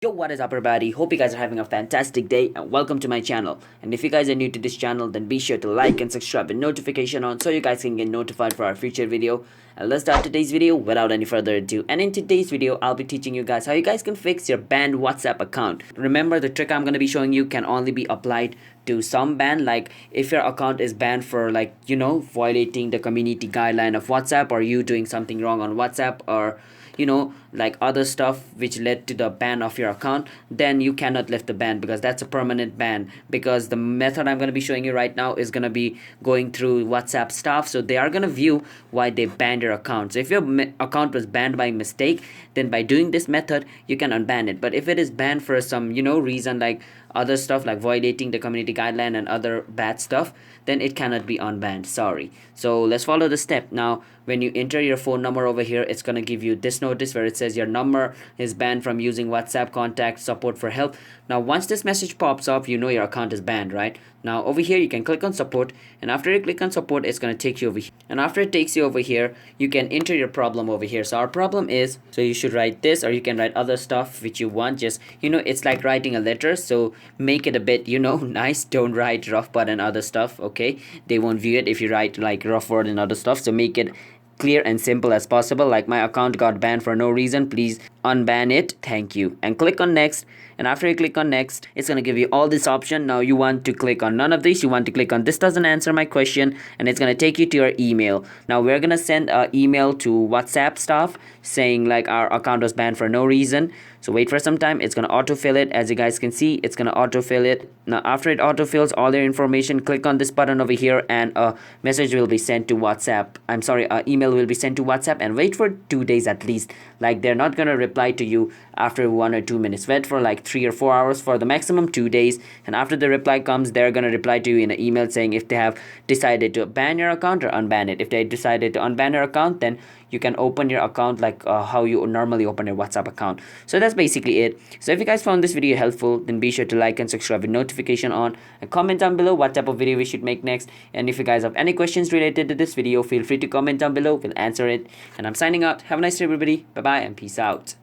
Yo, what is up everybody? Hope you guys are having a fantastic day and welcome to my channel. And if you guys are new to this channel, then be sure to like and subscribe and notification on so you guys can get notified for our future video. And let's start today's video without any further ado. And in today's video, I'll be teaching you guys how you guys can fix your banned WhatsApp account. Remember, the trick I'm going to be showing you can only be applied to some ban, like if your account is banned for violating the community guideline of WhatsApp, or you doing something wrong on WhatsApp, or like other stuff which led to the ban of your account, then you cannot lift the ban because that's a permanent ban. Because the method I'm going to be showing you right now is going to be going through WhatsApp staff, so they are going to view why they banned your account. So if your account was banned by mistake, then by doing this method you can unban it. But if it is banned for some reason, like other stuff like violating the community guideline and other bad stuff, then it cannot be unbanned. Sorry. So let's follow the step. Now when you enter your phone number over here, it's going to give you this notice where it says your number is banned from using WhatsApp, contact support for help. Now once this message pops up, you know your account is banned, right? Now over here you can click on support, and after you click on support, it's going to take you over here. And after it takes you over here, you can enter your problem over here. So our problem is, so you should write this, or you can write other stuff which you want. Just it's like writing a letter, so make it a bit nice. Don't write rough button and other stuff, okay? They won't view it if you write like rough word and other stuff. So make it clear and simple as possible, like my account got banned for no reason, please unban it, thank you, and click on next. And after you click on next, it's going to give you all this option. Now you want to click on none of these, you want to click on this doesn't answer my question, and it's going to take you to your email. Now we're going to send an email to WhatsApp staff saying like our account was banned for no reason. So wait for some time, it's going to autofill it. As you guys can see, it's going to autofill it. Now after it autofills all your information, click on this button over here, and a message will be sent to WhatsApp. I'm sorry, an email will be sent to WhatsApp, and wait for 2 days at least. Like they're not going to reply to you after 1 or 2 minutes. Wait for like 3 or 4 hours, for the maximum 2 days, and after the reply comes, they're going to reply to you in an email saying if they have decided to ban your account or unban it. If they decided to unban your account, then you can open your account like how you normally open your WhatsApp account. So that's basically it. So if you guys found this video helpful, then be sure to like and subscribe with notification on, and comment down below what type of video we should make next. And if you guys have any questions related to this video, feel free to comment down below, we'll answer it. And I'm signing out. Have a nice day everybody. Bye bye and peace out.